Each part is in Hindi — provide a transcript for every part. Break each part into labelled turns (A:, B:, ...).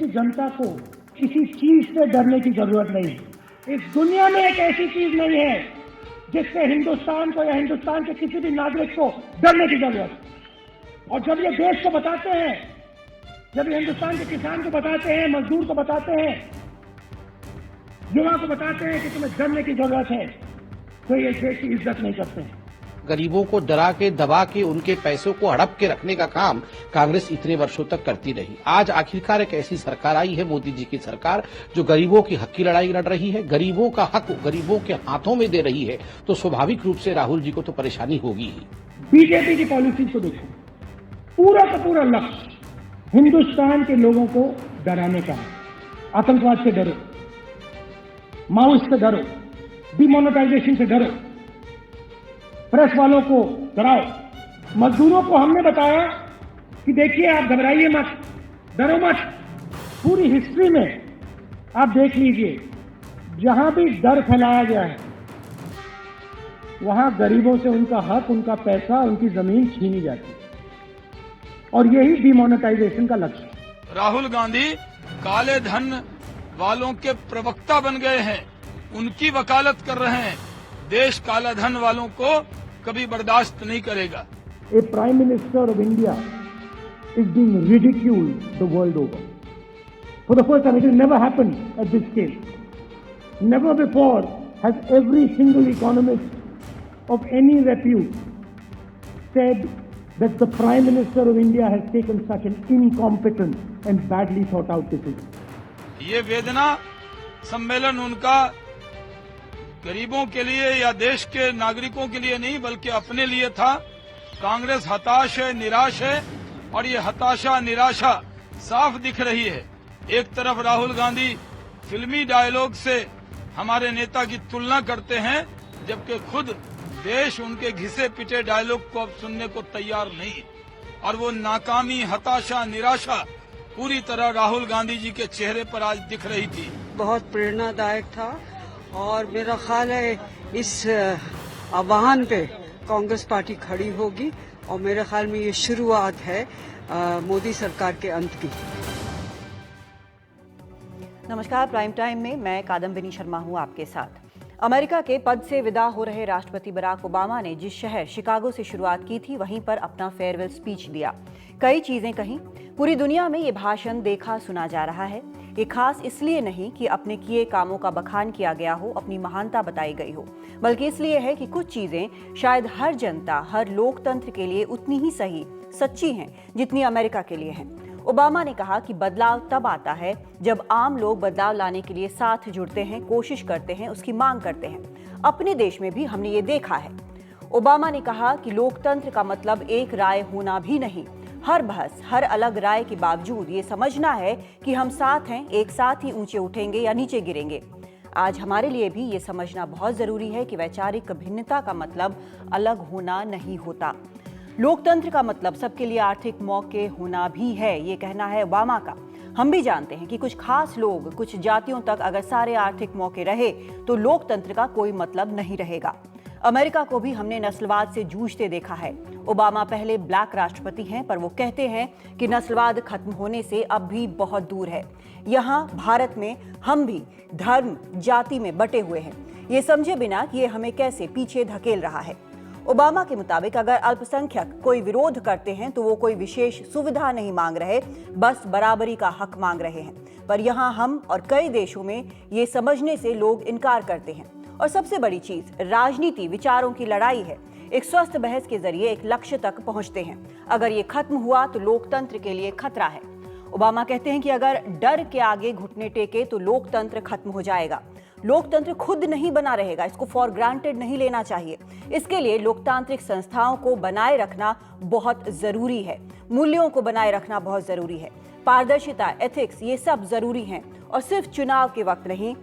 A: की जनता को किसी चीज से डरने की जरूरत नहीं। इस दुनिया में एक ऐसी चीज नहीं है जिससे हिंदुस्तान को या हिंदुस्तान के किसी भी नागरिक को डरने की जरूरत है। और जब ये देश को बताते हैं, जब ये हिंदुस्तान के किसान को बताते हैं, मजदूर को बताते हैं, युवा को बताते हैं कि तुम्हें डरने की जरूरत है, तो ये देश की इज्जत नहीं करते हैं।
B: गरीबों को डरा के दबा के उनके पैसों को हड़प के रखने का काम कांग्रेस इतने वर्षों तक करती रही। आज आखिरकार एक ऐसी सरकार आई है, मोदी जी की सरकार, जो गरीबों की हक की लड़ाई लड़ रही है, गरीबों का हक गरीबों के हाथों में दे रही है। तो स्वाभाविक रूप से राहुल जी को तो परेशानी होगी ही।
A: बीजेपी की पॉलिसी को देखो, पूरा का पूरा लक्ष्य हिंदुस्तान के लोगों को डराने का है। आतंकवाद से डरो, माओइस्ट से डरो, डिमोनेटाइजेशन से डरो, प्रेस वालों को डराओ। मजदूरों को हमने बताया कि देखिए आप घबराइए मत, डरो मत। पूरी हिस्ट्री में आप देख लीजिए, जहां भी डर फैलाया गया है वहां गरीबों से उनका हक, उनका पैसा, उनकी जमीन छीनी जाती है। और यही डिमोनेटाइजेशन का लक्ष्य है।
C: राहुल गांधी काले धन वालों के प्रवक्ता बन गए हैं, उनकी वकालत कर रहे हैं। देश काला धन वालों को कभी बर्दाश्त नहीं करेगा।
A: A Prime Minister of India is being ridiculed the world over. For the first time, it has never happened at this scale. Never before has every single economist of any repute said that the Prime Minister of India has taken such an incompetent and badly thought out decision.
C: ये वेदना सम्मेलन उनका गरीबों के लिए या देश के नागरिकों के लिए नहीं, बल्कि अपने लिए था। कांग्रेस हताश है, निराश है, और ये हताशा निराशा साफ दिख रही है। एक तरफ राहुल गांधी फिल्मी डायलॉग से हमारे नेता की तुलना करते हैं, जबकि खुद देश उनके घिसे पिटे डायलॉग को अब सुनने को तैयार नहीं। और वो नाकामी, हताशा, निराशा पूरी तरह राहुल गांधी जी के चेहरे पर आज दिख रही थी।
D: बहुत प्रेरणादायक था और मेरा ख्याल है इस आह्वान पे कांग्रेस पार्टी खड़ी होगी और मेरे ख्याल में ये शुरुआत है मोदी सरकार के अंत की।
E: नमस्कार, प्राइम टाइम में मैं कादम्बिनी शर्मा हूं आपके साथ। अमेरिका के पद से विदा हो रहे राष्ट्रपति बराक ओबामा ने जिस शहर शिकागो से शुरुआत की थी, वहीं पर अपना फेयरवेल स्पीच दिया। कई चीजें कहीं। पूरी दुनिया में ये भाषण देखा सुना जा रहा है। ये खास इसलिए नहीं कि अपने किए कामों का बखान किया गया हो, अपनी महानता बताई गई हो, बल्कि इसलिए है कि कुछ चीजें शायद हर जनता, हर लोकतंत्र के लिए उतनी ही सही, सच्ची हैं जितनी अमेरिका के लिए हैं। ओबामा ने कहा कि बदलाव तब आता है जब आम लोग बदलाव लाने के लिए साथ जुड़ते हैं, कोशिश करते हैं, उसकी मांग करते हैं। अपने देश में भी हमने ये देखा है। ओबामा ने कहा कि लोकतंत्र का मतलब एक राय होना भी नहीं, हर बहस, हर अलग राय के बावजूद ये समझना है कि हम साथ हैं, एक साथ ही ऊंचे उठेंगे या नीचे गिरेंगे। आज हमारे लिए भी ये समझना बहुत जरूरी है कि वैचारिक भिन्नता का मतलब अलग होना नहीं होता। लोकतंत्र का मतलब सबके लिए आर्थिक मौके होना भी है, ये कहना है ओबामा का। हम भी जानते हैं कि कुछ खास लोग, कुछ जातियों तक अगर सारे आर्थिक मौके रहे तो लोकतंत्र का कोई मतलब नहीं रहेगा। अमेरिका को भी हमने नस्लवाद से जूझते देखा है। ओबामा पहले ब्लैक राष्ट्रपति हैं, पर वो कहते हैं कि नस्लवाद खत्म होने से अब भी बहुत दूर है। यहाँ भारत में हम भी धर्म, जाति में बटे हुए हैं, ये समझे बिना कि ये हमें कैसे पीछे धकेल रहा है। ओबामा के मुताबिक अगर अल्पसंख्यक कोई विरोध करते हैं तो वो कोई विशेष सुविधा नहीं मांग रहे, बस बराबरी का हक मांग रहे हैं। पर यहाँ हम और कई देशों में ये समझने से लोग इनकार करते हैं। और सबसे बड़ी चीज, राजनीति विचारों की लड़ाई है। एक स्वस्थ बहस के जरिए एक लक्ष्य तक पहुंचते हैं। अगर ये खत्म हुआ तो लोकतंत्र के लिए खतरा है। ओबामा कहते हैं कि अगर डर के आगे घुटने टेके तो लोकतंत्र खत्म हो जाएगा। लोकतंत्र खुद नहीं बना रहेगा, इसको फॉर ग्रांटेड नहीं लेना चाहिए। इसके लिए लोकतांत्रिक संस्थाओं को बनाए रखना बहुत जरूरी है, मूल्यों को बनाए रखना बहुत जरूरी है। पारदर्शिता, एथिक्स, ये सब जरूरी हैं। और सिर्फ चुनाव के वक्त नहीं,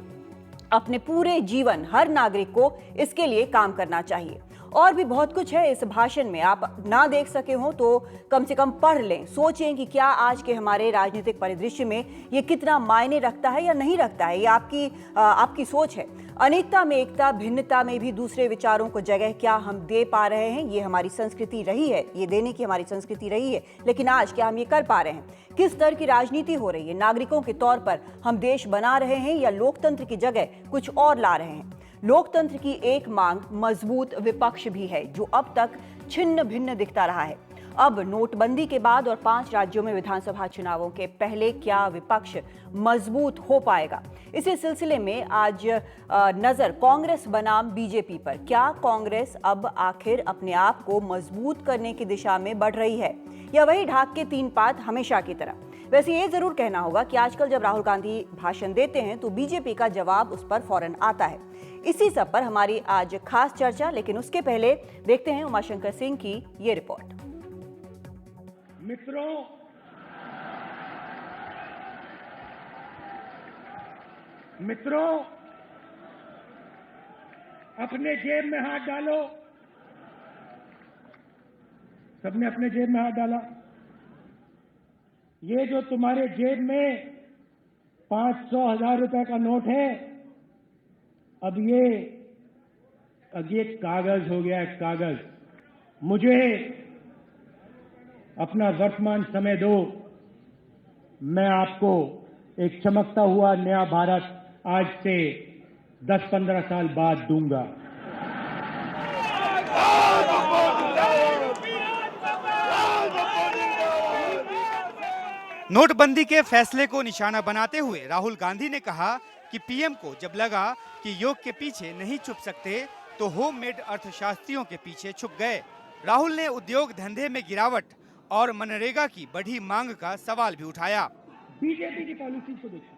E: अपने पूरे जीवन हर नागरिक को इसके लिए काम करना चाहिए। और भी बहुत कुछ है इस भाषण में। आप ना देख सके हो तो कम से कम पढ़ लें, सोचें कि क्या आज के हमारे राजनीतिक परिदृश्य में ये कितना मायने रखता है या नहीं रखता है। ये आपकी सोच है। अनेकता में एकता, भिन्नता में भी दूसरे विचारों को जगह क्या हम दे पा रहे हैं? ये हमारी संस्कृति रही है, ये देने की हमारी संस्कृति रही है, लेकिन आज क्या हम ये कर पा रहे हैं? किस तरह की राजनीति हो रही है? नागरिकों के तौर पर हम देश बना रहे हैं या लोकतंत्र की जगह कुछ और ला रहे हैं? लोकतंत्र की एक मांग मजबूत विपक्ष भी है, जो अब तक छिन्न भिन्न दिखता रहा है। अब नोटबंदी के बाद और 5 राज्यों में विधानसभा चुनावों के पहले क्या विपक्ष मजबूत हो पाएगा? इसी सिलसिले में आज नजर कांग्रेस बनाम बीजेपी पर। क्या कांग्रेस अब आखिर अपने आप को मजबूत करने की दिशा में बढ़ रही है या वही ढाक के 3 पात हमेशा की तरह? वैसे ये जरूर कहना होगा कि आजकल जब राहुल गांधी भाषण देते हैं तो बीजेपी का जवाब उस पर फौरन आता है। इसी सब पर हमारी आज खास चर्चा, लेकिन उसके पहले देखते हैं उमाशंकर सिंह की ये रिपोर्ट।
A: मित्रों, अपने जेब में हाथ डालो। सबने अपने जेब में हाथ डाला। ये जो तुम्हारे जेब में 500,000 रुपए का नोट है, अब ये कागज हो गया है, कागज। मुझे अपना वर्तमान समय दो, मैं आपको एक चमकता हुआ नया भारत आज से 10-15 साल बाद दूंगा।
F: नोटबंदी के फैसले को निशाना बनाते हुए राहुल गांधी ने कहा कि पीएम को जब लगा कि योग के पीछे नहीं छुप सकते तो होममेड अर्थशास्त्रियों के पीछे छुप गए। राहुल ने उद्योग धंधे में गिरावट और मनरेगा की बढ़ी मांग का सवाल भी उठाया।
A: बीजेपी की पॉलिसी को देखो,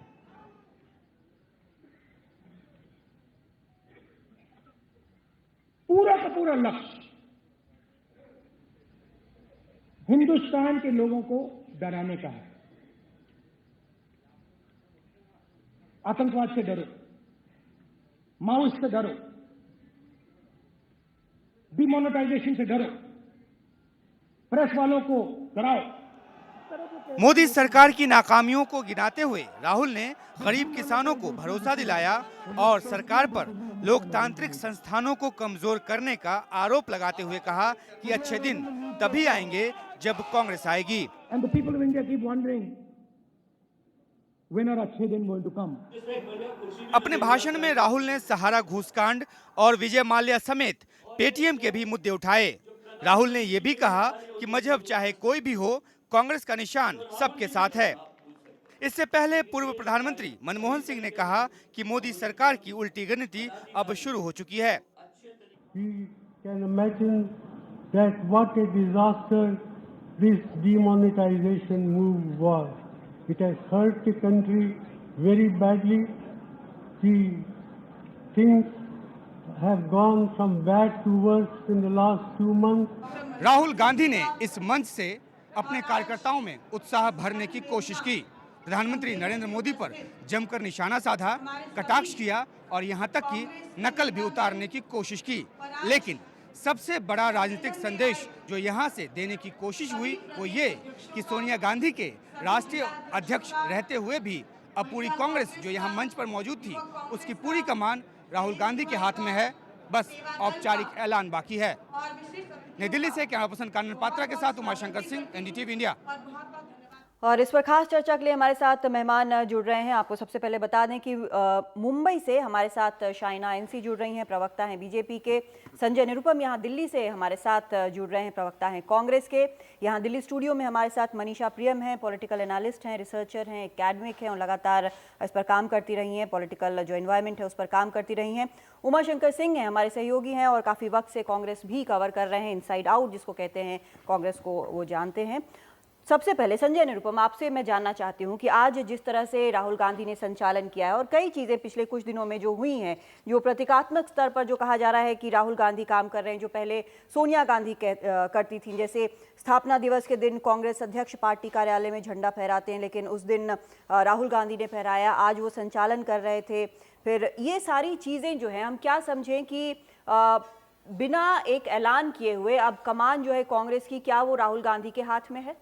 A: पूरा का पूरा लक्ष्य हिंदुस्तान के लोगों को डराने का है। आतंकवाद से डरो, माओइस्ट से डरो, डिमोनेटाइजेशन से डरो, प्रेस वालों को डराओ।
F: मोदी सरकार की नाकामियों को गिनाते हुए राहुल ने गरीब किसानों को भरोसा दिलाया और सरकार पर लोकतांत्रिक संस्थानों को कमजोर करने का आरोप लगाते हुए कहा कि अच्छे दिन तभी आएंगे जब कांग्रेस आएगी।
A: And the people of India keep wondering, when are अच्छे दिन going to come?
F: अपने भाषण में राहुल ने सहारा घूसकांड और विजय माल्या समेत पेटीएम के भी मुद्दे उठाए। राहुल ने ये भी कहा कि मजहब चाहे कोई भी हो, कांग्रेस का निशान सबके साथ है। इससे पहले पूर्व प्रधानमंत्री मनमोहन सिंह ने कहा कि मोदी सरकार की उल्टी गिनती अब शुरू हो चुकी है।
G: We can imagine that what a disaster this demonetization move was. It has hurt the country very badly. The things have gone from bad to worse in the last 2 months.
F: Rahul Gandhi ने इस मंच से अपने कार्यकर्ताओं में उत्साह भरने की कोशिश की। प्रधानमंत्री नरेंद्र मोदी पर जमकर निशाना साधा, कटाक्ष किया और यहां तक कि नकल भी उतारने की कोशिश की। लेकिन सबसे बड़ा राजनीतिक संदेश जो यहां से देने की कोशिश हुई वो ये कि सोनिया गांधी के राष्ट्रीय अध्यक्ष रहते हुए भी अब पूरी कांग्रेस जो यहां मंच पर मौजूद थी उसकी पूरी कमान राहुल गांधी के हाथ में है। बस औपचारिक ऐलान बाकी है। नई दिल्ली से कैमरा पर्सन कानन पात्रा के साथ उमाशंकर सिंह, एनडीटीवी इंडिया।
E: और इस पर खास चर्चा के लिए हमारे साथ मेहमान जुड़ रहे हैं। आपको सबसे पहले बता दें कि मुंबई से हमारे साथ शाइना एनसी जुड़ रही हैं, प्रवक्ता हैं बीजेपी के। संजय निरुपम यहाँ दिल्ली से हमारे साथ जुड़ रहे हैं, प्रवक्ता हैं कांग्रेस के। यहाँ दिल्ली स्टूडियो में हमारे साथ मनीषा प्रियम हैं, पॉलिटिकल एनालिस्ट हैं, रिसर्चर हैं, एकेडमिक हैं और लगातार इस पर काम करती रही हैं, पॉलिटिकल जो एनवायरनमेंट है उस पर काम करती रही हैं। उमाशंकर सिंह हैं, हमारे सहयोगी हैं और काफ़ी वक्त से कांग्रेस भी कवर कर रहे हैं, इनसाइड आउट जिसको कहते हैं, कांग्रेस को वो जानते हैं। सबसे पहले संजय निरुपम, आपसे मैं जानना चाहती हूं कि आज जिस तरह से राहुल गांधी ने संचालन किया है और कई चीज़ें पिछले कुछ दिनों में जो हुई हैं, जो प्रतीकात्मक स्तर पर जो कहा जा रहा है कि राहुल गांधी काम कर रहे हैं जो पहले सोनिया गांधी करती थी, जैसे स्थापना दिवस के दिन कांग्रेस अध्यक्ष पार्टी कार्यालय में झंडा फहराते हैं, लेकिन उस दिन राहुल गांधी ने फहराया, आज वो संचालन कर रहे थे। फिर ये सारी चीज़ें जो हैं हम क्या समझें कि बिना एक ऐलान किए हुए अब कमान जो है कांग्रेस की, क्या वो राहुल गांधी के हाथ में है?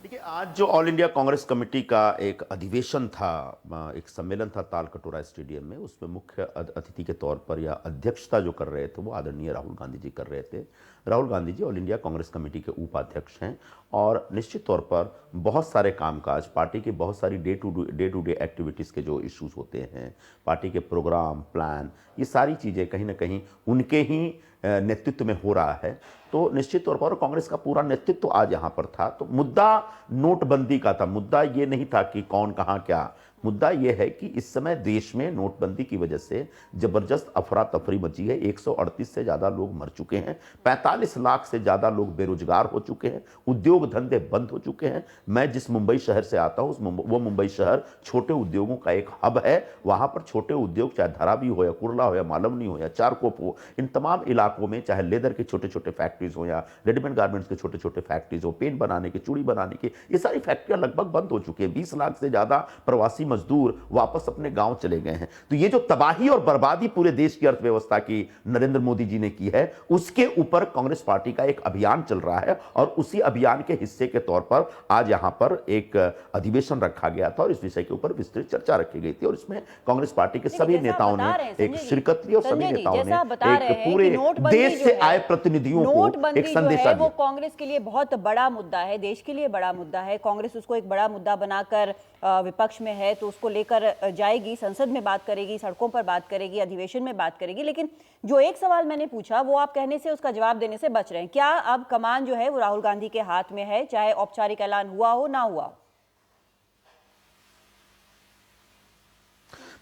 H: देखिए, आज जो ऑल इंडिया कांग्रेस कमेटी का एक अधिवेशन था, एक सम्मेलन था तालकटोरा स्टेडियम में, उसमें मुख्य अतिथि के तौर पर या अध्यक्षता जो कर रहे थे वो आदरणीय राहुल गांधी जी कर रहे थे। Rahul Gandhi ji all India Congress committee के उपाध्यक्ष हैं और निश्चित तौर पर बहुत सारे कामकाज, पार्टी की बहुत सारी डे टू डे एक्टिविटीज़ के जो इश्यूज होते हैं, पार्टी के प्रोग्राम, प्लान, ये सारी चीज़ें कहीं ना कहीं उनके ही नेतृत्व में हो रहा है। तो निश्चित तौर पर कांग्रेस का पूरा नेतृत्व आज यहाँ पर था। तो मुद्दा नोटबंदी का था, मुद्दा ये नहीं था कि कौन कहाँ क्या, मुद्दा यह है कि इस समय देश में नोटबंदी की वजह से जबरदस्त अफरा तफरी मची है। 138 से ज़्यादा लोग मर चुके हैं, 45 लाख से ज़्यादा लोग बेरोजगार हो चुके हैं, उद्योग धंधे बंद हो चुके हैं। मैं जिस मुंबई शहर से आता हूँ वो मुंबई शहर छोटे उद्योगों का एक हब है। वहाँ पर छोटे उद्योग, चाहे धारावी हो या कुर्ला हो या मालवनी हो या चारकोप हो, इन तमाम इलाकों में चाहे लेदर के छोटे छोटे फैक्ट्रीज हो या रेडीमेड गारमेंट्स के छोटे छोटे फैक्ट्रीज हो, पेन बनाने के, चूड़ी बनाने के, ये सारी फैक्ट्रियाँ लगभग बंद हो चुकी हैं। 20 लाख से ज़्यादा प्रवासी मजदूर वापस अपने गांव चले गए हैं। तो ये जो तबाही और बर्बादी पूरे देश की अर्थव्यवस्था की नरेंद्र मोदी जी ने की है, उसके ऊपर कांग्रेस पार्टी का एक अभियान चल रहा है और उसी अभियान के हिस्से के तौर पर आज यहां पर एक अधिवेशन रखा गया था और इस विषय के ऊपर विस्तृत चर्चा रखी गई थी और इसमें कांग्रेस पार्टी के सभी नेताओं ने एक शिरकत की और सभी नेताओं ने एक पूरे देश से आए प्रतिनिधियों को एक संदेश दिया।
E: वो कांग्रेस के लिए बहुत बड़ा मुद्दा है, देश के लिए बड़ा मुद्दा है। कांग्रेस उसको एक बड़ा मुद्दा बनाकर विपक्ष में है तो उसको लेकर जाएगी, संसद में बात करेगी, सड़कों पर बात करेगी, अधिवेशन में बात करेगी। लेकिन जो एक सवाल मैंने पूछा वो आप कहने से, उसका जवाब देने से बच रहे हैं। क्या अब कमान जो है वो राहुल गांधी के हाथ में है, चाहे औपचारिक ऐलान हुआ हो ना हुआ?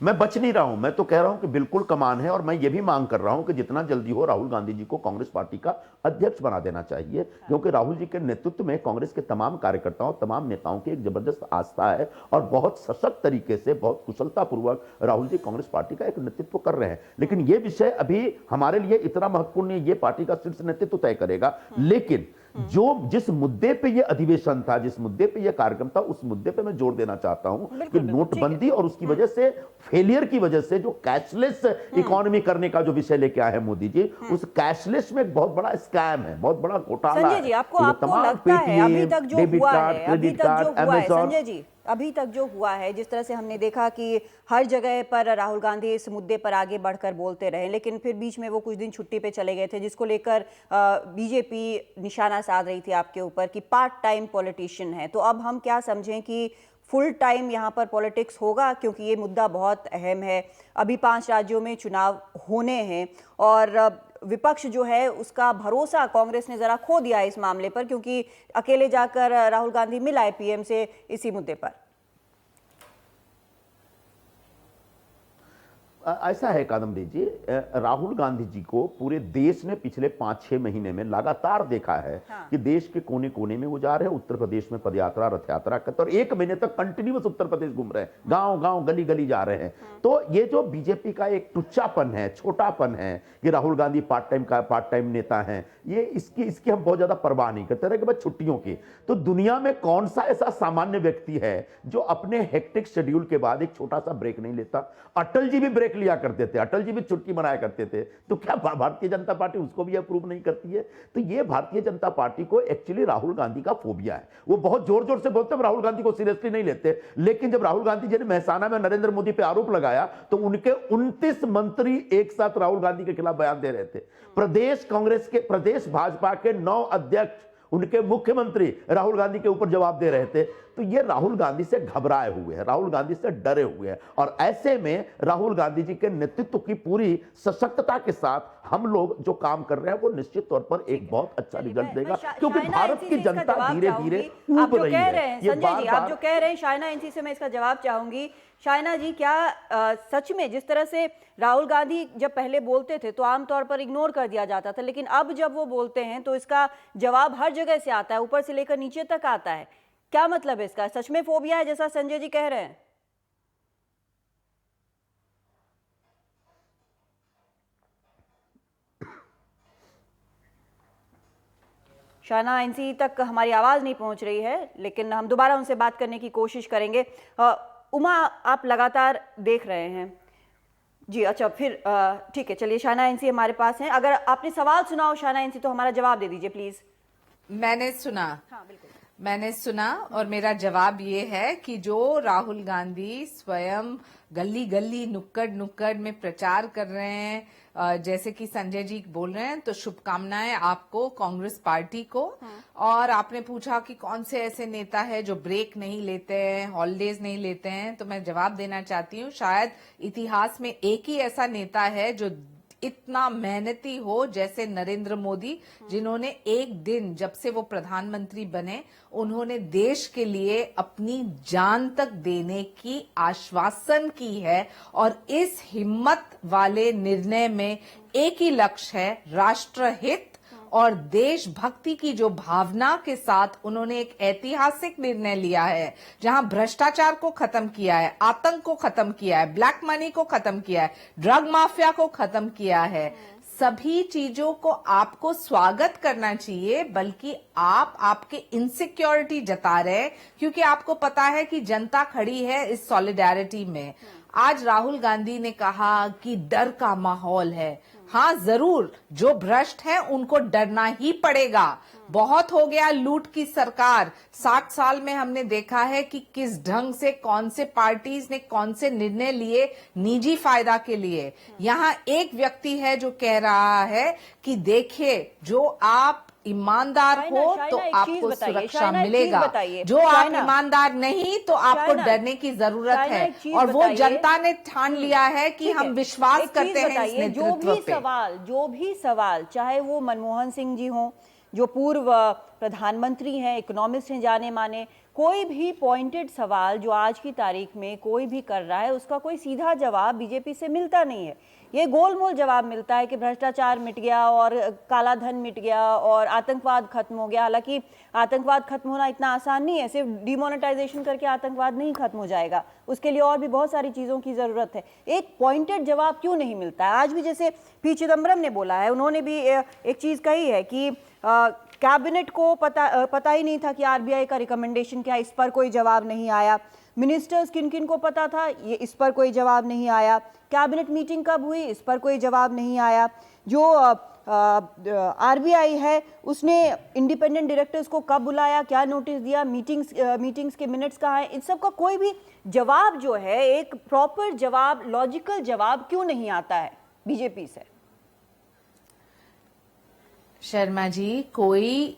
H: मैं बच नहीं रहा हूं, मैं तो कह रहा हूं कि बिल्कुल कमान है और मैं ये भी मांग कर रहा हूं कि जितना जल्दी हो राहुल गांधी जी को कांग्रेस पार्टी का अध्यक्ष बना देना चाहिए, क्योंकि राहुल जी के नेतृत्व में कांग्रेस के तमाम कार्यकर्ताओं, तमाम नेताओं की एक जबरदस्त आस्था है और बहुत सशक्त तरीके से, बहुत कुशलतापूर्वक राहुल जी कांग्रेस पार्टी का एक नेतृत्व कर रहे हैं। लेकिन यह विषय अभी हमारे लिए इतना महत्वपूर्ण नहीं, ये पार्टी का शीर्ष नेतृत्व तय करेगा। लेकिन जिस मुद्दे पे ये अधिवेशन था, जिस मुद्दे पे ये कार्यक्रम था, उस मुद्दे पे मैं जोर देना चाहता हूं कि नोटबंदी और उसकी वजह से, फेलियर की वजह से जो कैशलेस इकोनॉमी करने का जो विषय लेके आए हैं मोदी जी, उस कैशलेस में एक बहुत बड़ा स्कैम है, बहुत बड़ा घोटाला है।
E: संजय जी, आपको लगता है अभी तक जो हुआ है, संजय जी अभी तक जो हुआ है, जिस तरह से हमने देखा कि हर जगह पर राहुल गांधी इस मुद्दे पर आगे बढ़कर बोलते रहे, लेकिन फिर बीच में वो कुछ दिन छुट्टी पे चले गए थे, जिसको लेकर बीजेपी निशाना साध रही थी आपके ऊपर कि पार्ट टाइम पॉलिटिशियन है। तो अब हम क्या समझें कि फुल टाइम यहाँ पर पॉलिटिक्स होगा, क्योंकि ये मुद्दा बहुत अहम है। अभी 5 राज्यों में चुनाव होने हैं और विपक्ष जो है उसका भरोसा कांग्रेस ने जरा खो दिया है इस मामले पर, क्योंकि अकेले जाकर राहुल गांधी मिला है पीएम से इसी मुद्दे पर।
H: ऐसा है कादम्बरी जी, राहुल गांधी जी को पूरे देश ने पिछले 5-6 महीने में लगातार देखा है कि देश के कोने कोने में वो जा रहे हैं। उत्तर प्रदेश में पदयात्रा, रथ यात्रा करते और 1 महीने तक कंटिन्यूअस उत्तर प्रदेश घूम रहे हैं, गांव गांव गली गली जा रहे हैं। तो ये जो बीजेपी का एक टुच्चापन है, छोटापन है कि राहुल गांधी पार्ट टाइम नेता हैं, ये इसकी हम बहुत ज्यादा परवाह नहीं करते रहे कि बस छुट्टियों की। तो दुनिया में कौन सा ऐसा सामान्य व्यक्ति है जो अपने हेक्टिक शेड्यूल के बाद एक छोटा सा ब्रेक नहीं लेता? अटल जी भी ब्रेक लिया करते थे, अटल जी भी छुट्टी मनाया करते थे। तो क्या भारतीय जनता पार्टी उसको भी अप्रूव नहीं करती है? तो ये भारतीय जनता पार्टी को एक्चुअली राहुल गांधी का फोबिया है। वो बहुत जोर जोर से बोलते हैं, राहुल गांधी को सीरियसली नहीं लेते। लेकिन जब राहुल गांधी जी ने मेहसाना में नरेंद्र मोदी पे आरोप लगाया तो उनके 29 मंत्री एक साथ राहुल गांधी के खिलाफ बयान दे रहे थे। प्रदेश भाजपा के 9 अध्यक्ष, उनके मुख्यमंत्री राहुल गांधी के ऊपर जवाब दे रहे थे। तो ये राहुल गांधी से घबराए हुए हैं, राहुल गांधी से डरे हुए हैं और ऐसे में राहुल गांधी जी के नेतृत्व की पूरी सशक्तता के साथ हम लोग जो काम कर रहे हैं वो निश्चित तौर पर एक बहुत अच्छा रिजल्ट देगा, क्योंकि भारत की जनता धीरे धीरे ऊब रही है।
E: संजय जी, आप जो कह रहे हैं शाइना एनसी से, मैं इसका जवाब चाहूंगी। शाइना जी, क्या सच में जिस तरह से राहुल गांधी जब पहले बोलते थे तो आमतौर पर इग्नोर कर दिया जाता था, लेकिन अब जब वो बोलते हैं तो इसका जवाब हर जगह से आता है, ऊपर से लेकर नीचे तक आता है? क्या मतलब है इसका? सच में फोबिया है जैसा संजय जी कह रहे हैं? शाइना एनसी तक हमारी आवाज नहीं पहुंच रही है, लेकिन हम दोबारा उनसे बात करने की कोशिश करेंगे। उमा, आप लगातार देख रहे हैं जी। अच्छा, फिर ठीक है, चलिए शाहना एनसी हमारे पास हैं। अगर आपने सवाल सुना हो शाहना एनसी, तो हमारा जवाब दे दीजिए प्लीज।
I: मैंने सुना।
E: हाँ, बिल्कुल।
I: मैंने सुना और मेरा जवाब ये है कि जो राहुल गांधी स्वयं गली गली नुक्कड़ नुक्कड़ में प्रचार कर रहे हैं, जैसे कि संजय जी बोल रहे हैं, तो शुभकामनाएं आपको, कांग्रेस पार्टी को। और आपने पूछा कि कौन से ऐसे नेता है जो ब्रेक नहीं लेते हैं, हॉलीडेज नहीं लेते हैं, तो मैं जवाब देना चाहती हूँ, शायद इतिहास में एक ही ऐसा नेता है जो इतना मेहनती हो जैसे नरेंद्र मोदी, जिन्होंने एक दिन जब से वो प्रधानमंत्री बने, उन्होंने देश के लिए अपनी जान तक देने की आश्वासन की है। और इस हिम्मत वाले निर्णय में एक ही लक्ष्य है, राष्ट्रहित और देशभक्ति की जो भावना के साथ उन्होंने एक ऐतिहासिक निर्णय लिया है, जहां भ्रष्टाचार को खत्म किया है, आतंक को खत्म किया है, ब्लैक मनी को खत्म किया है, ड्रग माफिया को खत्म किया है। सभी चीजों को आपको स्वागत करना चाहिए, बल्कि आप आपके इनसिक्योरिटी जता रहे हैं, क्योंकि आपको पता है कि जनता खड़ी है इस सॉलिडेरिटी में। आज राहुल गांधी ने कहा कि डर का माहौल है। हाँ, जरूर, जो भ्रष्ट है उनको डरना ही पड़ेगा। बहुत हो गया लूट की सरकार। 60 साल में हमने देखा है कि किस ढंग से कौन से पार्टीज ने कौन से निर्णय लिए निजी फायदा के लिए। यहाँ एक व्यक्ति है जो कह रहा है कि देखिए, जो आप ईमानदार हो तो आपको सुरक्षा मिलेगा, जो आप ईमानदार नहीं तो आपको डरने की जरूरत है। और वो जनता ने ठान लिया है कि हम विश्वास करते हैं इस नेतृत्व पे।
E: जो भी सवाल, चाहे वो मनमोहन सिंह जी हों, जो पूर्व प्रधानमंत्री हैं, इकोनॉमिस्ट हैं जाने माने, कोई भी पॉइंटेड सवाल जो आज की तारीख में कोई भी कर रहा है, उसका कोई सीधा जवाब बीजेपी से मिलता नहीं है। ये गोलमोल जवाब मिलता है कि भ्रष्टाचार मिट गया और काला धन मिट गया और आतंकवाद खत्म हो गया। हालांकि आतंकवाद खत्म होना इतना आसान नहीं है, सिर्फ डिमोनेटाइजेशन करके आतंकवाद नहीं खत्म हो जाएगा, उसके लिए और भी बहुत सारी चीज़ों की ज़रूरत है। एक पॉइंटेड जवाब क्यों नहीं मिलता है? आज भी जैसे पी चिदम्बरम ने बोला है, उन्होंने भी एक चीज़ कही है कि कैबिनेट को पता ही नहीं था कि आरबीआई का रिकमेंडेशन क्या है, इस पर कोई जवाब नहीं आया। मिनिस्टर्स किन किन को पता था, ये इस पर कोई जवाब नहीं आया। कैबिनेट मीटिंग कब हुई, इस पर कोई जवाब नहीं आया। जो आरबीआई है उसने इंडिपेंडेंट डायरेक्टर्स को कब बुलाया, क्या नोटिस दिया, मीटिंग्स के मिनट्स कहाँ हैं, इन सब का कोई भी जवाब जो है, एक प्रॉपर जवाब, लॉजिकल जवाब क्यों नहीं आता है बीजेपी से?
I: शर्मा जी, कोई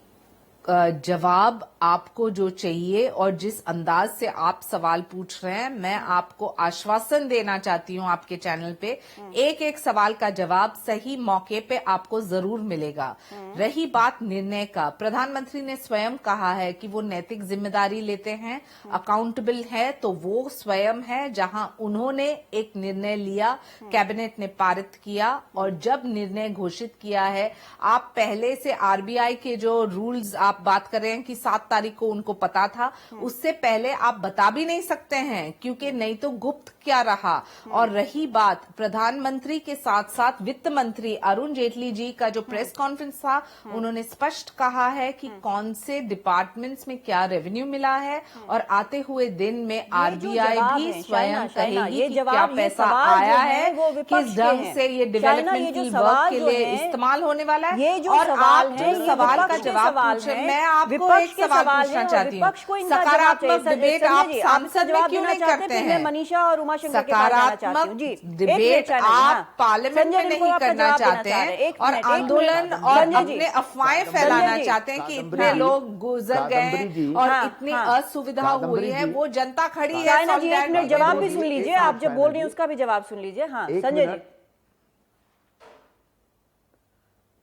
I: जवाब आपको जो चाहिए और जिस अंदाज से आप सवाल पूछ रहे हैं, मैं आपको आश्वासन देना चाहती हूं आपके चैनल पे, एक एक सवाल का जवाब सही मौके पे आपको जरूर मिलेगा। रही बात निर्णय का, प्रधानमंत्री ने स्वयं कहा है कि वो नैतिक जिम्मेदारी लेते हैं, अकाउंटेबल है, तो वो स्वयं है। जहां उन्होंने एक निर्णय लिया, कैबिनेट ने पारित किया, और जब निर्णय घोषित किया है, आप पहले से आरबीआई के जो रूल्स आप बात कर रहे हैं कि 7 तारीख को उनको पता था, उससे पहले आप बता भी नहीं सकते हैं, क्योंकि नहीं तो गुप्त क्या रहा। और रही बात प्रधानमंत्री के साथ साथ वित्त मंत्री अरुण जेटली जी का जो प्रेस कॉन्फ्रेंस था, उन्होंने स्पष्ट कहा है कि कौन से डिपार्टमेंट्स में क्या रेवेन्यू मिला है, और आते हुए दिन में आरबीआई भी स्वयं कहेगी कि क्या पैसा आया है, किस ढंग से ये डेवलपमेंटल वर्क के लिए इस्तेमाल होने वाला है। और आप जो सवाल का जवाब पूछ रहे हैं, मैं आपको एक सवाल पूछना चाहती हूँ, सकारात्मक डिबेट आप सांसद में क्यों नहीं करते हैं?
E: मनीषा और उमा शंकर
I: सकारात्मक डिबेट आप पार्लियामेंट में नहीं करना चाहते हैं, और आंदोलन और अपने अफवाहें फैलाना चाहते हैं कि इतने लोग गुजर गए और इतनी असुविधा हुई है। वो जनता खड़ी है।
E: एक मिनट जवाब भी सुन लीजिए, आप जब बोल रही हैं उसका भी जवाब सुन लीजिए। हाँ संजय जी।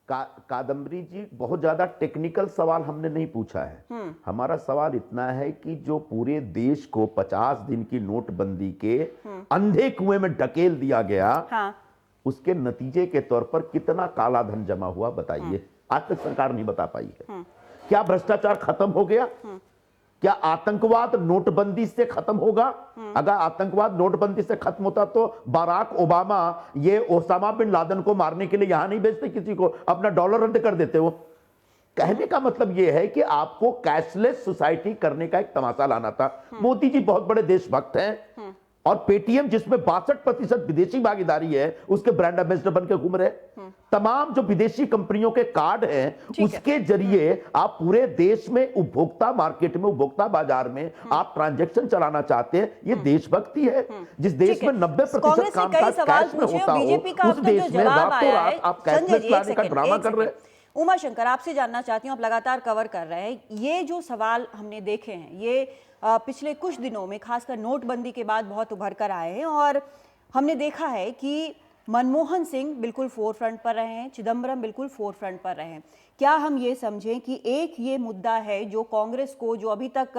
H: कादम्बरी जी, बहुत ज्यादा टेक्निकल सवाल हमने नहीं पूछा है। हमारा सवाल इतना है कि जो पूरे देश को 50 दिन की नोटबंदी के अंधे कुएं में ढकेल दिया गया, उसके नतीजे के तौर पर कितना काला धन जमा हुआ बताइए। आज तक सरकार नहीं बता पाई है। क्या भ्रष्टाचार खत्म हो गया? क्या आतंकवाद नोटबंदी से खत्म होगा? अगर आतंकवाद नोटबंदी से खत्म होता तो बराक ओबामा ये ओसामा बिन लादेन को मारने के लिए यहां नहीं भेजते किसी को, अपना डॉलर रद्द कर देते। वो कहने का मतलब यह है कि आपको कैशलेस सोसाइटी करने का एक तमाशा लाना था। मोदी जी बहुत बड़े देशभक्त हैं और पेटीएम जिसमें 62% विदेशी भागीदारी है, उसके ब्रांड एम्बेसडर बन के घूम रहे। तमाम जो विदेशी कंपनियों के कार्ड हैं उसके जरिए आप पूरे देश में उपभोक्ता मार्केट में, उपभोक्ता बाजार में आप ट्रांजैक्शन चलाना चाहते हैं। ये देशभक्ति है। जिस देश में 90% कामकाज कैश में होता हो, उस देश में रातों रात आप कैशलेस लाने का ड्रामा कर रहे हैं।
E: उमा शंकर, आपसे जानना चाहती हूँ, आप लगातार कवर कर रहे हैं, ये जो सवाल हमने देखे हैं ये पिछले कुछ दिनों में खासकर नोटबंदी के बाद बहुत उभर कर आए हैं और हमने देखा है कि मनमोहन सिंह बिल्कुल फोर फ्रंट पर रहे हैं, चिदम्बरम बिल्कुल फोर फ्रंट पर रहे हैं। क्या हम ये समझें कि एक ये मुद्दा है जो कांग्रेस को, जो अभी तक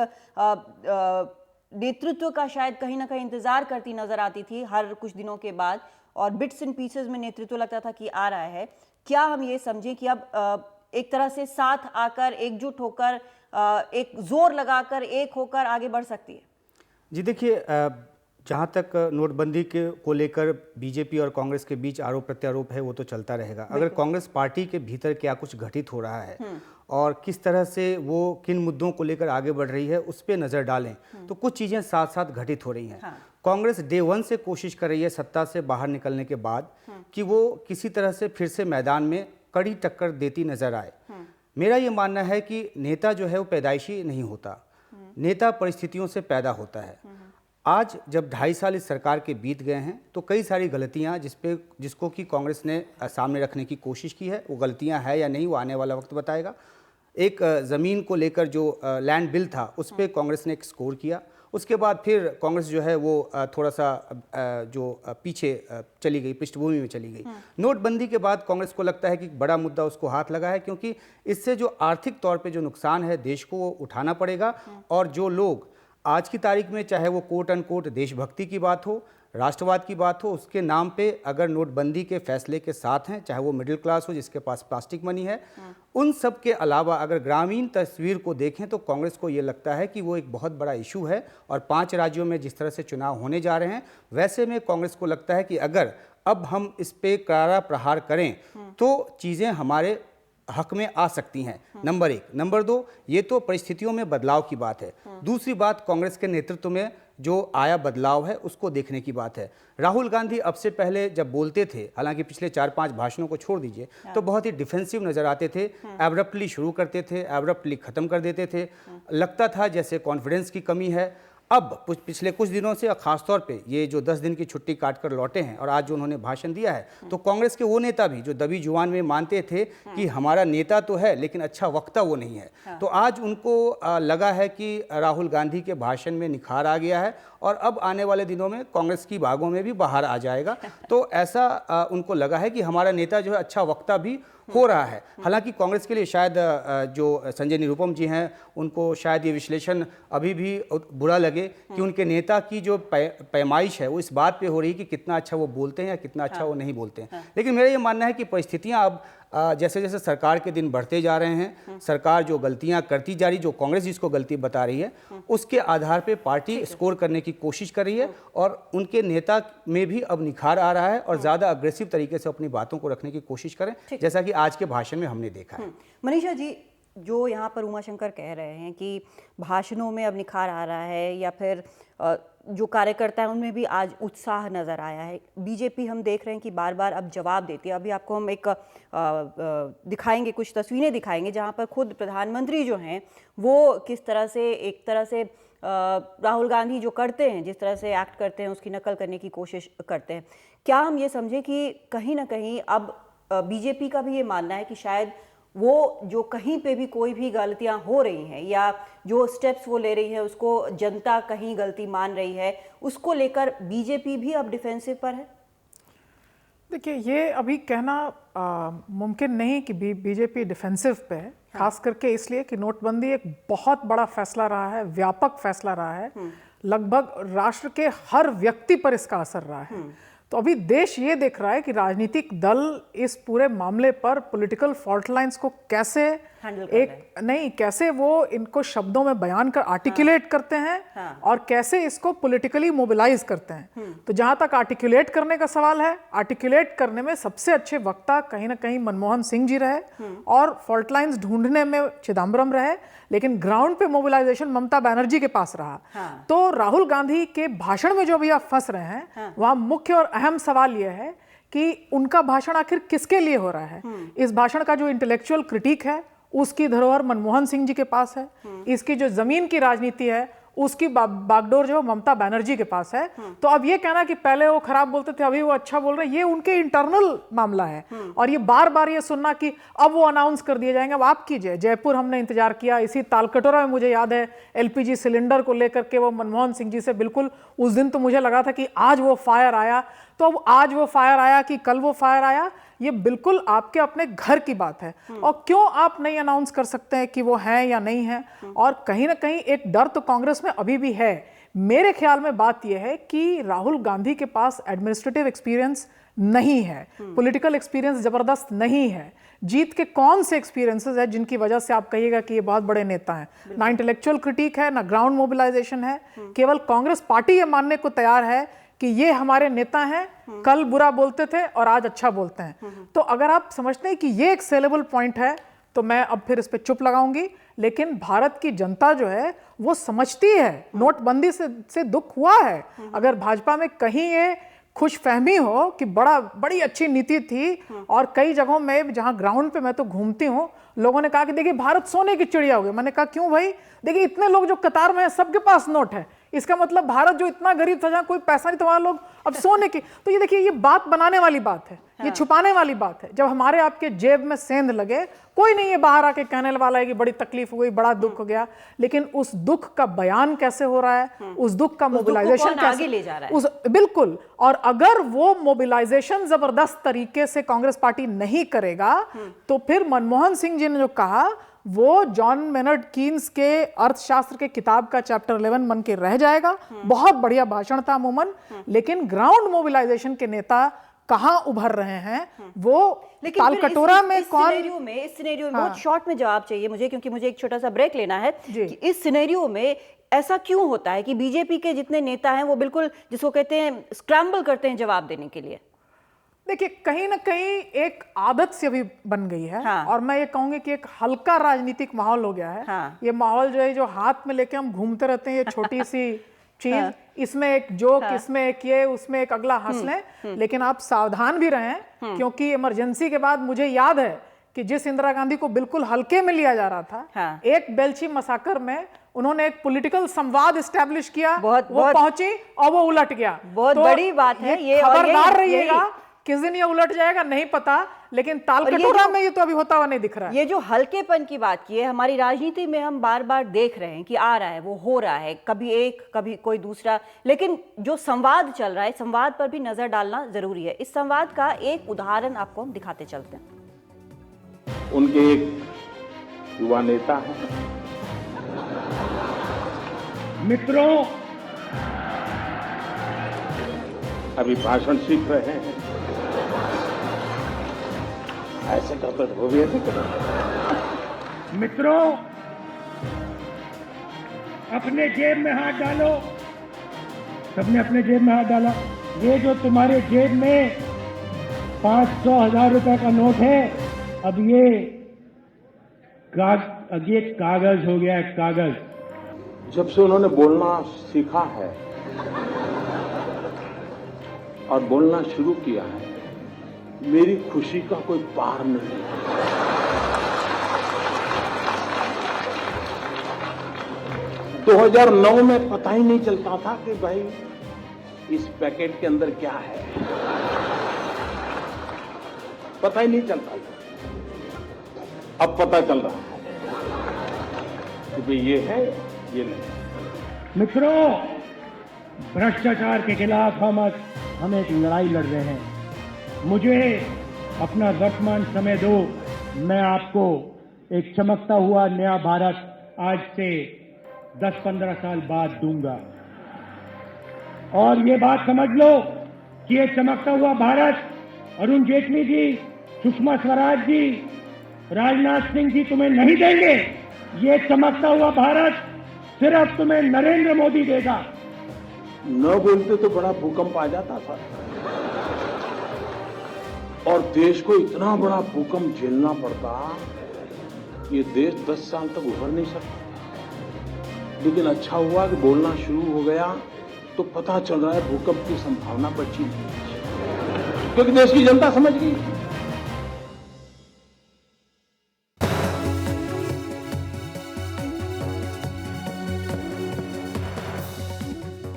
E: नेतृत्व का शायद कहीं ना कहीं इंतजार करती नजर आती थी हर कुछ दिनों के बाद, और बिट्स एंड पीसेस में नेतृत्व लगता था कि आ रहा है, क्या हम ये समझें कि अब एक तरह से साथ आकर, एकजुट होकर, एक जोर लगाकर, एक होकर आगे बढ़ सकती है?
F: जी देखिए, जहाँ तक नोटबंदी के को लेकर बीजेपी और कांग्रेस के बीच आरोप प्रत्यारोप है वो तो चलता रहेगा। अगर कांग्रेस पार्टी के भीतर क्या कुछ घटित हो रहा है और किस तरह से वो किन मुद्दों को लेकर आगे बढ़ रही है उस पर नज़र डालें तो कुछ चीज़ें साथ साथ घटित हो रही हैं। कांग्रेस डे वन से कोशिश कर रही है सत्ता से बाहर निकलने के बाद कि वो किसी तरह से फिर से मैदान में कड़ी टक्कर देती नजर आए। मेरा ये मानना है कि नेता जो है वो पैदाइशी नहीं होता, नेता परिस्थितियों से पैदा होता है। आज जब 2.5 साल इस सरकार के बीत गए हैं तो कई सारी गलतियां जिसको कि कांग्रेस ने सामने रखने की कोशिश की है, वो गलतियां है या नहीं वो आने वाला वक्त बताएगा। एक ज़मीन को लेकर जो लैंड बिल था उस पर कांग्रेस ने एक स्कोर किया, उसके बाद फिर कांग्रेस जो है वो थोड़ा सा जो पीछे चली गई, पृष्ठभूमि में चली गई। नोटबंदी के बाद कांग्रेस को लगता है कि बड़ा मुद्दा उसको हाथ लगा है, क्योंकि इससे जो आर्थिक तौर पे जो नुकसान है देश को वो उठाना पड़ेगा। और जो लोग आज की तारीख में, चाहे वो कोट अनकोट देशभक्ति की बात हो, राष्ट्रवाद की बात हो, उसके नाम पे अगर नोटबंदी के फैसले के साथ हैं, चाहे वो मिडिल क्लास हो जिसके पास प्लास्टिक मनी है, उन सब के अलावा अगर ग्रामीण तस्वीर को देखें तो कांग्रेस को ये लगता है कि वो एक बहुत बड़ा इशू है। और 5 राज्यों में जिस तरह से चुनाव होने जा रहे हैं वैसे में कांग्रेस को लगता है कि अगर अब हम इस पे करारा प्रहार करें तो चीज़ें हमारे हक में आ सकती हैं। नंबर 1। नंबर 2, ये तो परिस्थितियों में बदलाव की बात है। दूसरी बात, कांग्रेस के नेतृत्व में जो आया बदलाव है उसको देखने की बात है। राहुल गांधी अब से पहले जब बोलते थे, हालांकि पिछले 4-5 भाषणों को छोड़ दीजिए, तो बहुत ही डिफेंसिव नजर आते थे, एब्रप्टली शुरू करते थे, एब्रप्टली खत्म कर देते थे, लगता था जैसे कॉन्फिडेंस की कमी है। अब पिछले कुछ दिनों से, खासतौर पे ये जो 10 दिन की छुट्टी काटकर लौटे हैं और आज जो उन्होंने भाषण दिया है, तो कांग्रेस के वो नेता भी जो दबी जुबान में मानते थे कि हमारा नेता तो है लेकिन अच्छा वक्ता वो नहीं है, तो आज उनको लगा है कि राहुल गांधी के भाषण में निखार आ गया है और अब आने वाले दिनों में कांग्रेस की बागों में भी बाहर आ जाएगा। तो ऐसा उनको लगा है कि हमारा नेता जो है अच्छा वक्ता भी हो रहा है। हालांकि कांग्रेस के लिए शायद जो संजय निरुपम जी हैं उनको शायद ये विश्लेषण अभी भी बुरा लगे कि उनके नेता की जो पैमाइश है वो इस बात पे हो रही है कि कितना अच्छा वो बोलते हैं या कितना अच्छा वो नहीं बोलते हैं। लेकिन मेरा ये मानना है कि परिस्थितियां अब जैसे जैसे सरकार के दिन बढ़ते जा रहे हैं, सरकार जो गलतियां करती जा रही, जो कांग्रेस जिसको गलती बता रही है, उसके आधार पे पार्टी स्कोर करने की कोशिश कर रही है और उनके नेता में भी अब निखार आ रहा है और ज़्यादा अग्रेसिव तरीके से अपनी बातों को रखने की कोशिश करें, जैसा कि आज के भाषण में हमने देखा है।
E: मनीषा जी, जो यहाँ पर उमा शंकर कह रहे हैं कि भाषणों में अब निखार आ रहा है या फिर जो कार्यकर्ता हैं उनमें भी आज उत्साह नज़र आया है, बीजेपी हम देख रहे हैं कि बार बार अब जवाब देती है। अभी आपको हम एक दिखाएंगे, कुछ तस्वीरें दिखाएंगे जहाँ पर खुद प्रधानमंत्री जो हैं वो किस तरह से, एक तरह से राहुल गांधी जो करते हैं, जिस तरह से एक्ट करते हैं उसकी नकल करने की कोशिश करते हैं। क्या हम ये समझें कि कहीं ना कहीं अब बीजेपी का भी ये मानना है कि शायद वो जो कहीं पे भी कोई भी गलतियां हो रही हैं या जो स्टेप्स वो ले रही है उसको जनता कहीं गलती मान रही है, उसको लेकर बीजेपी भी अब डिफेंसिव पर है?
J: देखिए, ये अभी कहना मुमकिन नहीं कि बीजेपी डिफेंसिव पे है, खास करके इसलिए कि नोटबंदी एक बहुत बड़ा फैसला रहा है, व्यापक फैसला रहा है, लगभग राष्ट्र के हर व्यक्ति पर इसका असर रहा है। तो अभी देश ये देख रहा है कि राजनीतिक दल इस पूरे मामले पर पॉलिटिकल फॉल्ट लाइंस को कैसे
E: handle कर रहे हैं।
J: एक नहीं, कैसे वो इनको शब्दों में बयान कर आर्टिकुलेट करते हैं और कैसे इसको पॉलिटिकली मोबिलाइज करते हैं। तो जहां तक आर्टिकुलेट करने का सवाल है, आर्टिकुलेट करने में सबसे अच्छे वक्ता कहीं ना कहीं मनमोहन सिंह जी रहे और फॉल्ट लाइंस ढूंढने में चिदम्बरम रहे, लेकिन ग्राउंड पे मोबिलाइजेशन ममता बनर्जी के पास रहा। तो राहुल गांधी के भाषण में जो भी आप फंस रहे हैं, वहां मुख्य और अहम सवाल यह है कि उनका भाषण आखिर किसके लिए हो रहा है। इस भाषण का जो इंटेलेक्चुअल क्रिटिक है उसकी धरोहर मनमोहन सिंह जी के पास है, इसकी जो जमीन की राजनीति है उसकी बागडोर जो ममता बनर्जी के पास है। तो अब ये कहना कि पहले वो खराब बोलते थे अभी वो अच्छा बोल रहे हैं, ये उनके इंटरनल मामला है। और ये बार बार ये सुनना कि अब वो अनाउंस कर दिए जाएंगे, अब आप कीजिए। जयपुर हमने इंतजार किया, इसी तालकटोरा में मुझे याद है एलपीजी सिलेंडर को लेकर के वो मनमोहन सिंह जी से बिल्कुल, उस दिन तो मुझे लगा था कि आज वो फायर आया, तो अब आज वो फायर आया कि कल वो फायर आया, ये बिल्कुल आपके अपने घर की बात है। और क्यों आप नहीं अनाउंस कर सकते हैं कि वो हैं या नहीं हैं। और कहीं ना कहीं एक डर तो कांग्रेस में अभी भी है। मेरे ख्याल में बात यह है कि राहुल गांधी के पास एडमिनिस्ट्रेटिव एक्सपीरियंस नहीं है, पॉलिटिकल एक्सपीरियंस जबरदस्त नहीं है। जीत के कौन से एक्सपीरियंसेस है जिनकी वजह से आप कहिएगा कि ये बहुत बड़े नेता हैं? ना इंटेलेक्चुअल क्रिटिक है, ना ग्राउंड मोबिलाइजेशन है। केवल कांग्रेस पार्टी ये मानने को तैयार है कि ये हमारे नेता हैं, कल बुरा बोलते थे और आज अच्छा बोलते हैं। तो अगर आप समझते हैं कि ये एक सेलेबल पॉइंट है तो मैं अब फिर इस पे चुप लगाऊंगी। लेकिन भारत की जनता जो है वो समझती है, नोटबंदी से दुख हुआ है। अगर भाजपा में कहीं ये खुशफहमी हो कि बड़ी अच्छी नीति थी, और कई जगहों में जहां ग्राउंड पे मैं तो घूमती हूं, लोगों ने कहा कि देखिए भारत सोने की चिड़िया हो गई। मैंने कहा क्यों भाई? देखिए इतने लोग जो कतार में हैं सबके पास नोट है, इसका मतलब भारत जो इतना गरीब था जहां कोई पैसा नहीं था वहां लोग अब सोने की। तो ये देखिए, ये बात बनाने वाली बात है, ये छुपाने वाली बात है। जब हमारे आपके जेब में सेंध लगे, कोई नहीं ये बाहर आके कहने वाला है कि बड़ी तकलीफ हो गई, बड़ा दुख हो गया। लेकिन उस दुख का बयान कैसे हो रहा है, उस दुख का मोबिलाइजेशन
E: कैसे ले जा रहा है,
J: बिल्कुल। और अगर वो मोबिलाइजेशन जबरदस्त तरीके से कांग्रेस पार्टी नहीं करेगा तो फिर मनमोहन सिंह जी ने जो कहा वो जॉन मेनर्ड कीन्स के अर्थशास्त्र के किताब का चैप्टर 11 बन के रह जाएगा। बहुत बढ़िया भाषण था अमूमन, लेकिन ग्राउंड मोबिलाइजेशन के नेता कहां उभर रहे हैं वो तालकटोरा में कौन?
E: इस सिनेरियो में बहुत शॉर्ट में जवाब चाहिए मुझे, क्योंकि मुझे एक छोटा सा ब्रेक लेना है। कि इस सिनेरियो में ऐसा क्यों होता है कि बीजेपी के जितने नेता हैं वो बिल्कुल जिसको कहते हैं स्क्रैम्बल करते हैं जवाब देने के लिए?
J: देखिए, कहीं ना कहीं एक आदत से भी बन गई है। और मैं ये कहूंगी कि एक हल्का राजनीतिक माहौल हो गया है। ये माहौल जो है, जो हाथ में लेके हम घूमते रहते हैं, ये छोटी सी चीज, इसमें एक जोक, इसमें एक ये, उसमें एक अगला हंस लें। लेकिन आप सावधान भी रहें, क्योंकि इमरजेंसी के बाद मुझे याद है कि जिस इंदिरा गांधी को बिल्कुल हल्के में लिया जा रहा था, एक बेल्ची मसाकर में उन्होंने एक पॉलिटिकल संवाद एस्टैब्लिश किया, वो पहुंची और वो उलट गया।
E: बहुत बड़ी बात है ये।
J: खबरदार रहिएगा, किस दिन ये उलट जाएगा नहीं पता, लेकिन तालकटोरा में ये तो अभी होता हुआ नहीं दिख रहा है।
E: ये जो हल्केपन की बात की है, हमारी राजनीति में हम बार बार देख रहे हैं कि आ रहा है, वो हो रहा है, कभी एक कभी कोई दूसरा। लेकिन जो संवाद चल रहा है, संवाद पर भी नजर डालना जरूरी है। इस संवाद का एक उदाहरण आपको हम दिखाते चलते हैं।
K: उनके एक युवा नेता हैं।
A: मित्रों,
K: अभी भाषण सीख रहे हैं, ऐसे करते वो भी ऐसे करते।
A: मित्रों, अपने जेब में हाथ डालो। सबने अपने जेब में हाथ डाला। ये जो तुम्हारे जेब में 500,000 रुपए का नोट है, अब ये कागज हो गया है, कागज।
K: जब से उन्होंने बोलना सीखा है और बोलना शुरू किया है, मेरी खुशी का कोई पार नहीं है। 2009 में पता ही नहीं चलता था कि भाई इस पैकेट के अंदर क्या है, पता ही नहीं चलता था। अब पता चल रहा है कि भाई ये है, ये नहीं।
A: मित्रों, भ्रष्टाचार के खिलाफ हम एक लड़ाई लड़ रहे हैं। मुझे अपना वर्तमान समय दो, मैं आपको एक चमकता हुआ नया भारत आज से 10-15 साल बाद दूंगा। और ये बात समझ लो कि ये चमकता हुआ भारत अरुण जेटली जी, सुषमा स्वराज जी, राजनाथ सिंह जी तुम्हें नहीं देंगे। ये चमकता हुआ भारत सिर्फ तुम्हें नरेंद्र मोदी देगा।
K: न बोलते तो बड़ा भूकंप आ जाता था और देश को इतना बड़ा भूकंप झेलना पड़ता, ये देश 10 साल तक उभर नहीं सकता। लेकिन अच्छा हुआ कि बोलना शुरू हो गया तो पता चल रहा है भूकंप की संभावना बची नहीं, क्योंकि देश की जनता समझ गई